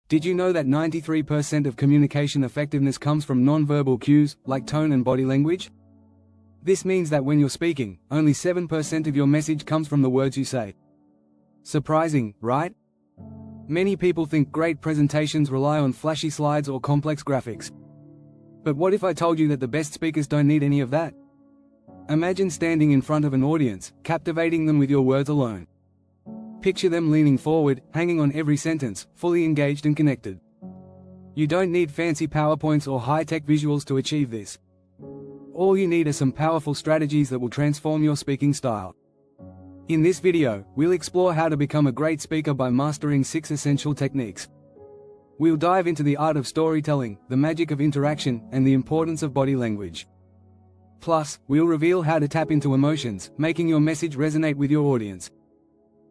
Did you know that 93% of communication effectiveness comes from nonverbal cues, like tone and body language? This means that when you're speaking, only 7% of your message comes from the words you say. Surprising, right? Many people think great presentations rely on flashy slides or complex graphics. But what if I told you that the best speakers don't need any of that? Imagine standing in front of an audience, captivating them with your words alone. Picture them leaning forward, hanging on every sentence, fully engaged and connected. You don't need fancy PowerPoints or high-tech visuals to achieve this. All you need are some powerful strategies that will transform your speaking style. In this video, we'll explore how to become a great speaker by mastering 6 essential techniques. We'll dive into the art of storytelling, the magic of interaction, and the importance of body language. Plus, we'll reveal how to tap into emotions, making your message resonate with your audience.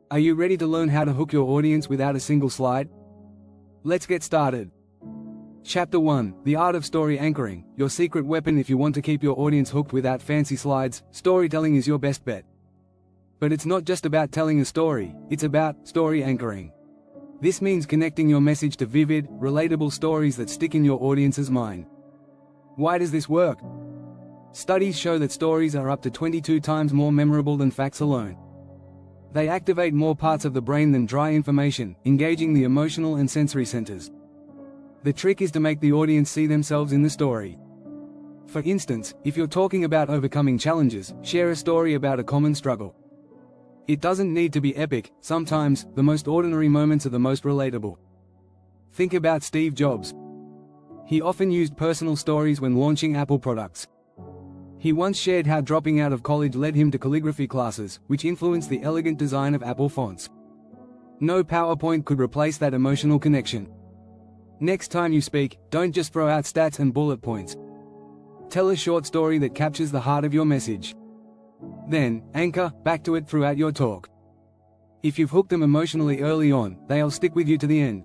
Are you ready to learn how to hook your audience without a single slide? Let's get started. Chapter 1: The Art of Story Anchoring, your secret weapon if you want to keep your audience hooked without fancy slides. Storytelling is your best bet. But it's not just about telling a story, it's about story anchoring. This means connecting your message to vivid, relatable stories that stick in your audience's mind. Why does this work? Studies show that stories are up to 22 times more memorable than facts alone. They activate more parts of the brain than dry information, engaging the emotional and sensory centers. The trick is to make the audience see themselves in the story. For instance, if you're talking about overcoming challenges, share a story about a common struggle. It doesn't need to be epic. Sometimes, the most ordinary moments are the most relatable. Think about Steve Jobs. He often used personal stories when launching Apple products. He once shared how dropping out of college led him to calligraphy classes, which influenced the elegant design of Apple fonts. No PowerPoint could replace that emotional connection. Next time you speak, don't just throw out stats and bullet points. Tell a short story that captures the heart of your message. Then, anchor back to it throughout your talk. If you've hooked them emotionally early on, they'll stick with you to the end.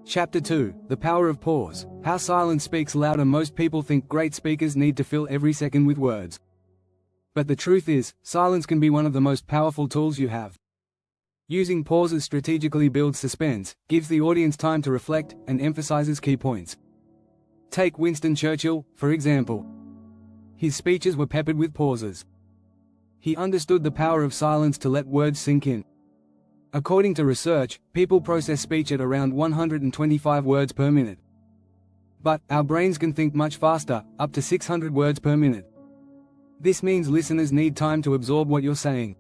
Chapter 2: The Power of Pause, how silence speaks louder. Most people think great speakers need to fill every second with words. But the truth is, silence can be one of the most powerful tools you have. Using pauses strategically builds suspense, gives the audience time to reflect, and emphasizes key points. Take Winston Churchill, for example. His speeches were peppered with pauses. He understood the power of silence to let words sink in. According to research, people process speech at around 125 words per minute. But our brains can think much faster, up to 600 words per minute. This means listeners need time to absorb what you're saying.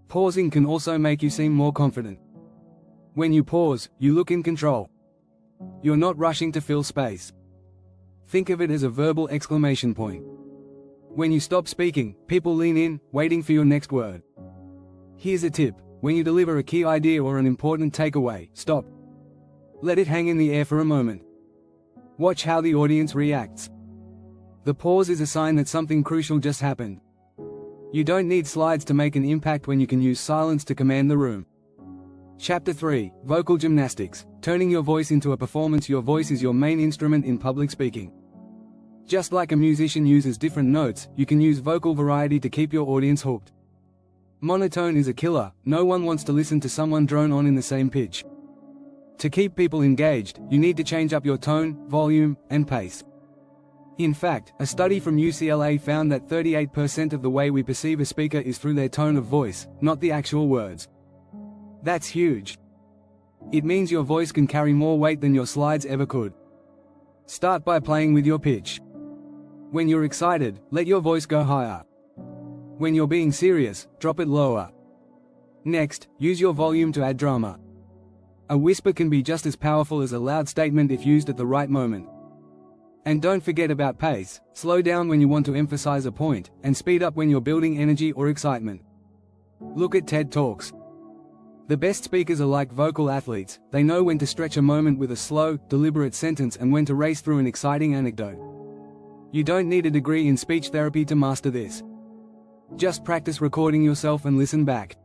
Pausing can also make you seem more confident. When you pause, you look in control. You're not rushing to fill space. Think of it as a verbal exclamation point. When you stop speaking, people lean in, waiting for your next word. Here's a tip: when you deliver a key idea or an important takeaway, stop. Let it hang in the air for a moment. Watch how the audience reacts. The pause is a sign that something crucial just happened. You don't need slides to make an impact when you can use silence to command the room. Chapter 3: Vocal Gymnastics, turning your voice into a performance. Your voice is your main instrument in public speaking. Just like a musician uses different notes, you can use vocal variety to keep your audience hooked. Monotone is a killer. No one wants to listen to someone drone on in the same pitch. To keep people engaged, you need to change up your tone, volume, and pace. In fact, a study from UCLA found that 38% of the way we perceive a speaker is through their tone of voice, not the actual words. That's huge. It means your voice can carry more weight than your slides ever could. Start by playing with your pitch. When you're excited, let your voice go higher. When you're being serious, drop it lower. Next, use your volume to add drama. A whisper can be just as powerful as a loud statement if used at the right moment. And don't forget about pace. Slow down when you want to emphasize a point, and speed up when you're building energy or excitement. Look at TED Talks. The best speakers are like vocal athletes. They know when to stretch a moment with a slow, deliberate sentence and when to race through an exciting anecdote. You don't need a degree in speech therapy to master this. Just practice recording yourself and listen back.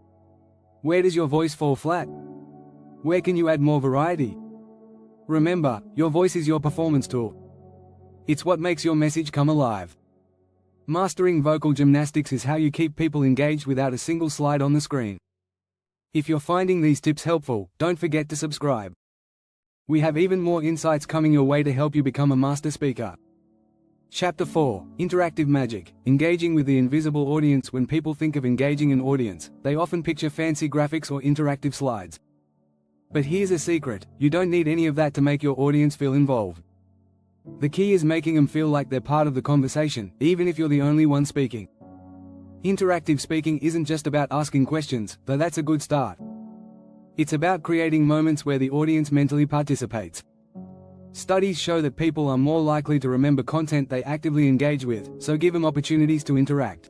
Where does your voice fall flat? Where can you add more variety? Remember, your voice is your performance tool. It's what makes your message come alive. Mastering vocal gymnastics is how you keep people engaged without a single slide on the screen. If you're finding these tips helpful, don't forget to subscribe. We have even more insights coming your way to help you become a master speaker. Chapter 4: Interactive Magic. Engaging with the invisible audience. When people think of engaging an audience, they often picture fancy graphics or interactive slides. But here's a secret: you don't need any of that to make your audience feel involved. The key is making them feel like they're part of the conversation, even if you're the only one speaking. Interactive speaking isn't just about asking questions, though that's a good start. It's about creating moments where the audience mentally participates. Studies show that people are more likely to remember content they actively engage with, so give them opportunities to interact.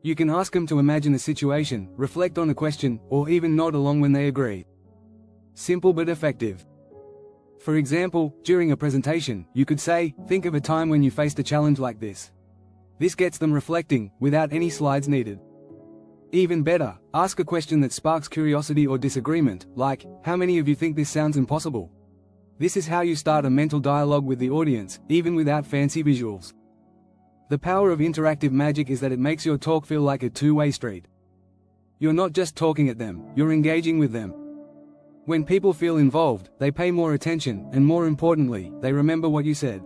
You can ask them to imagine a situation, reflect on a question, or even nod along when they agree. Simple but effective. For example, during a presentation, you could say, "Think of a time when you faced a challenge like this." This gets them reflecting, without any slides needed. Even better, ask a question that sparks curiosity or disagreement, like, "How many of you think this sounds impossible?" This is how you start a mental dialogue with the audience, even without fancy visuals. The power of interactive magic is that it makes your talk feel like a two-way street. You're not just talking at them, you're engaging with them. When people feel involved, they pay more attention, and more importantly, they remember what you said.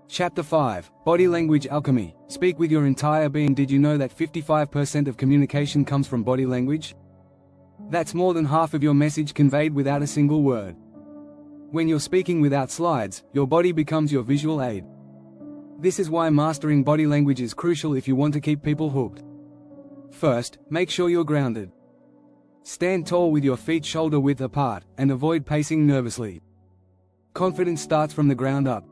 Chapter 5: Body Language Alchemy. Speak with your entire being. Did you know that 55% of communication comes from body language? That's more than half of your message conveyed without a single word. When you're speaking without slides, your body becomes your visual aid. This is why mastering body language is crucial if you want to keep people hooked. First, make sure you're grounded. Stand tall with your feet shoulder-width apart, and avoid pacing nervously. Confidence starts from the ground up.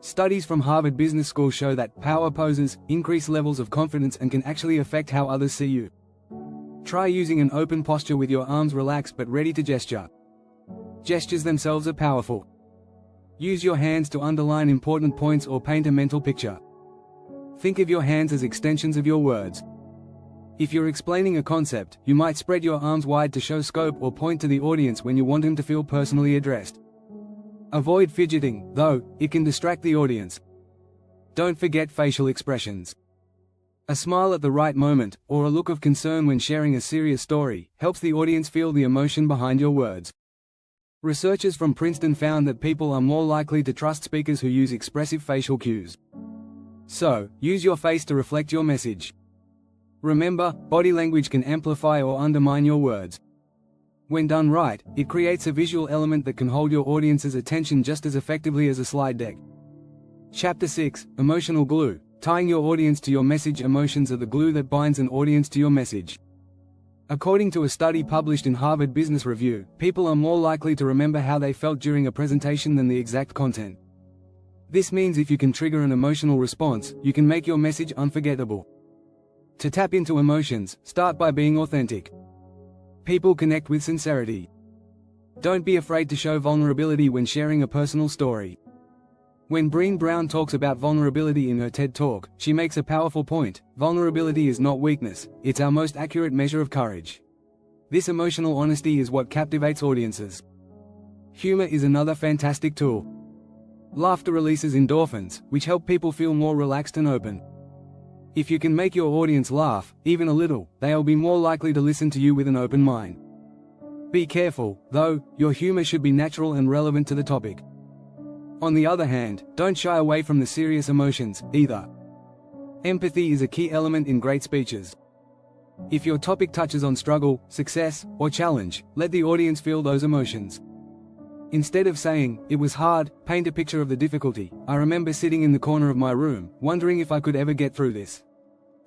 Studies from Harvard Business School show that power poses increase levels of confidence and can actually affect how others see you. Try using an open posture with your arms relaxed but ready to gesture. Gestures themselves are powerful. Use your hands to underline important points or paint a mental picture. Think of your hands as extensions of your words. If you're explaining a concept, you might spread your arms wide to show scope or point to the audience when you want them to feel personally addressed. Avoid fidgeting, though, it can distract the audience. Don't forget facial expressions. A smile at the right moment, or a look of concern when sharing a serious story, helps the audience feel the emotion behind your words. Researchers from Princeton found that people are more likely to trust speakers who use expressive facial cues. So, use your face to reflect your message. Remember, body language can amplify or undermine your words. When done right, it creates a visual element that can hold your audience's attention just as effectively as a slide deck. Chapter 6: Emotional Glue. Tying your audience to your message. Emotions are the glue that binds an audience to your message. According to a study published in Harvard Business Review, people are more likely to remember how they felt during a presentation than the exact content. This means if you can trigger an emotional response, you can make your message unforgettable. To tap into emotions, start by being authentic. People connect with sincerity. Don't be afraid to show vulnerability when sharing a personal story. When Brené Brown talks about vulnerability in her TED Talk, she makes a powerful point: vulnerability is not weakness, it's our most accurate measure of courage. This emotional honesty is what captivates audiences. Humor is another fantastic tool. Laughter releases endorphins, which help people feel more relaxed and open. If you can make your audience laugh, even a little, they'll be more likely to listen to you with an open mind. Be careful, though, your humor should be natural and relevant to the topic. On the other hand, don't shy away from the serious emotions, either. Empathy is a key element in great speeches. If your topic touches on struggle, success, or challenge, let the audience feel those emotions. Instead of saying, "It was hard," paint a picture of the difficulty. "I remember sitting in the corner of my room, wondering if I could ever get through this."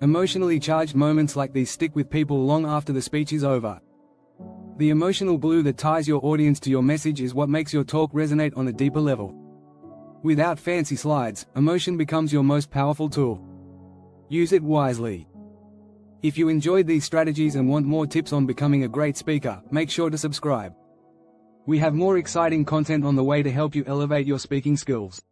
Emotionally charged moments like these stick with people long after the speech is over. The emotional glue that ties your audience to your message is what makes your talk resonate on a deeper level. Without fancy slides, emotion becomes your most powerful tool. Use it wisely. If you enjoyed these strategies and want more tips on becoming a great speaker, make sure to subscribe. We have more exciting content on the way to help you elevate your speaking skills.